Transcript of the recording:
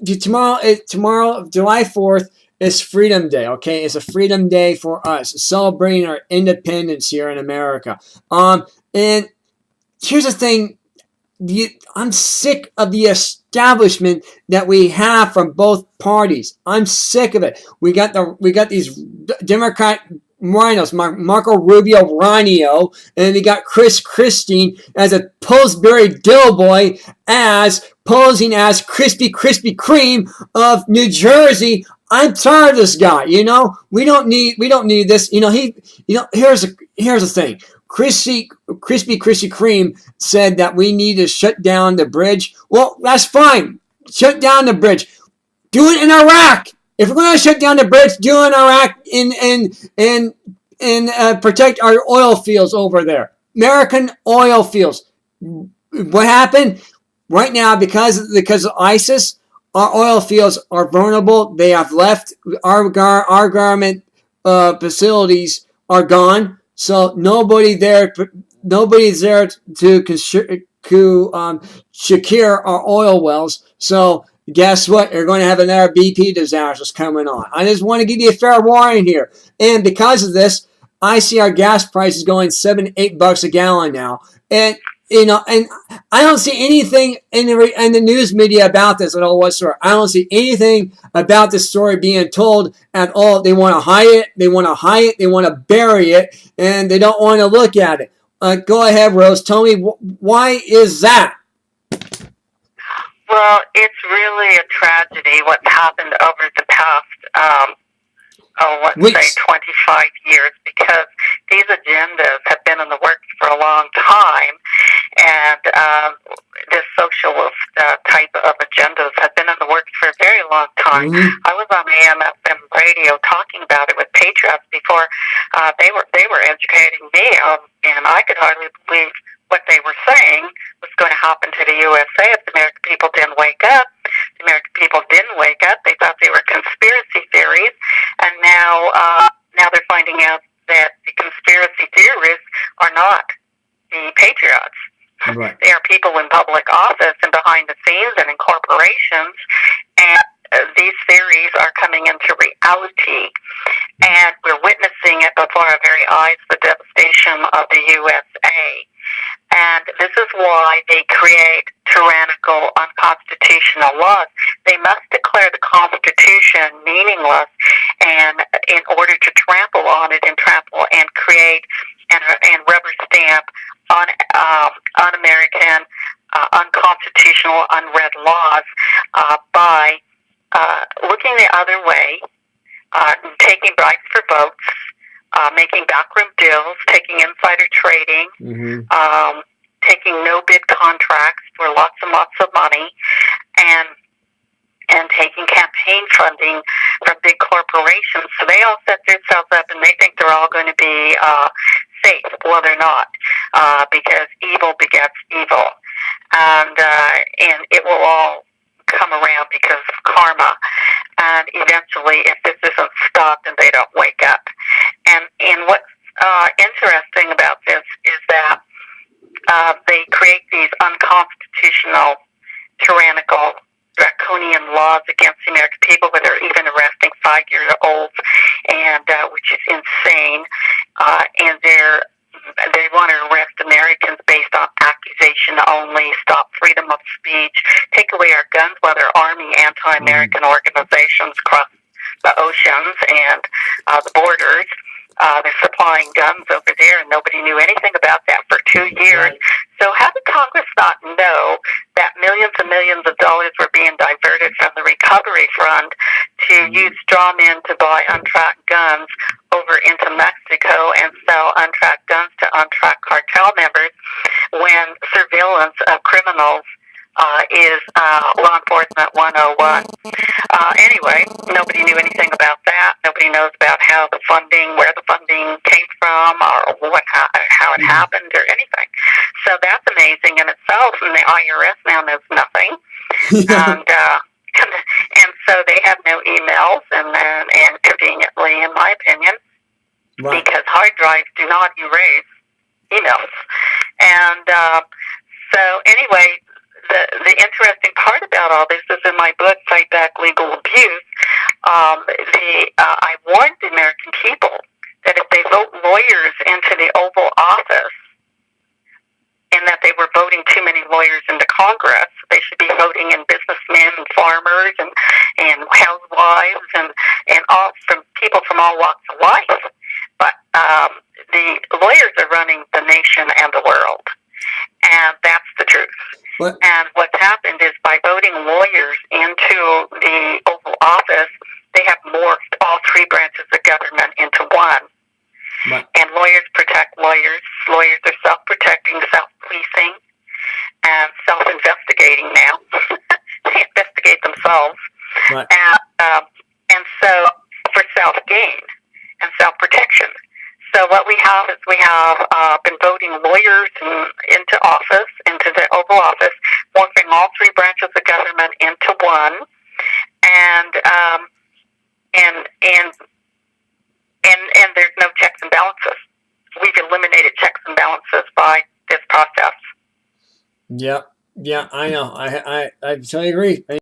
tomorrow, July 4th, is Freedom Day. Okay, it's a Freedom Day for us, celebrating our independence here in America. And here's the thing. I'm sick of the establishment that we have from both parties. I'm sick of it. We got these Democrat rhinos, Marco Rubio Rhino, and they got Chris Christie as a Pillsbury Doughboy, as posing as Krispy Kreme of New Jersey. I'm tired of this guy. We don't need this. Here's the thing. Krispy Kreme said that we need to shut down the bridge. Well, that's fine. Shut down the bridge. Do it in Iraq. If we're going to shut down the bridge, do it in Iraq and protect our oil fields over there. American oil fields. What happened? Right now, because of ISIS, our oil fields are vulnerable. They have left. Our government facilities are gone. So nobody's there to secure our oil wells. So guess what? You're going to have another BP disaster coming on. I just want to give you a fair warning here. And because of this, I see our gas prices going $7-8 a gallon now. And I don't see anything in the news media about this at all whatsoever. I don't see anything about this story being told at all. They want to hide it. They want to bury it, and they don't want to look at it. Go ahead, Rose. Tell me, why is that? Well, it's really a tragedy what's happened over the past, say 25 years, because these agendas have been in the works for a long time, and this socialist type of agendas have been in the works for a very long time. Mm-hmm. I was on AM/FM radio talking about it with Patriots before they were educating me, and I could hardly believe what they were saying was going to happen to the USA if the American people didn't wake up. The American people didn't wake up. They thought they were conspiracy theories, and now they're finding out that the conspiracy theorists are not the patriots. Right. They are people in public office and behind the scenes and in corporations, and these theories are coming into reality, and we're witnessing it before our very eyes, the devastation of the USA. And this is why they create tyrannical, unconstitutional laws. They must declare the Constitution meaningless, and in order to trample on it and create and rubber stamp on un-American, unconstitutional, unread laws by looking the other way, taking bribes for votes, making backroom deals, taking insider trading, mm-hmm. Taking no-bid contracts for lots and lots of money, and taking campaign funding from big corporations. So they all set themselves up, and they think they're all going to be safe. Well, they're not, because evil begets evil, and it will all come around because of karma. And eventually, if this isn't stopped and they don't wake up. And what's interesting about this is that they create these unconstitutional, tyrannical, draconian laws against the American people, where they're even arresting 5-year-olds, and which is insane. And they want to arrest Americans based on accusation only, stop freedom of speech, take away our guns while they're arming anti-American organizations across the oceans and the borders. They're supplying guns over there, and nobody knew anything about that for 2 years. So how did Congress not know that millions and millions of dollars were being diverted from the recovery fund to use straw men to buy untracked guns over into Mexico and sell untracked guns to untracked cartel members, when surveillance of criminals is law enforcement 101. Anyway, nobody knew anything about that. Nobody knows about how the funding, where the funding came from, or how it happened, or anything. So that's amazing in itself, and the IRS now knows nothing. And so they have no emails, and conveniently, in my opinion, right, because hard drives do not erase emails. And so anyway, the interesting part about all this is in my book, Fight Back Legal Abuse. I warned the American people that if they vote lawyers into the Oval Office, and that they were voting too many lawyers into Congress, they should be voting in businessmen and farmers and housewives and all from people from all walks of life. But the lawyers are running the nation and the world, and that's the truth. What? And what's happened is by voting lawyers into the Oval Office, they have morphed all three branches of government into one. What? And lawyers protect lawyers. Lawyers are self-protecting, self-policing, and self-investigating now. They investigate themselves. What? And so for self-gain and self-protection. So what we have is we have been voting lawyers into office, into the Oval Office, morphing all three branches of government into one, and there's no checks and balances. We've eliminated checks and balances by this process. Yeah, I know. I totally agree.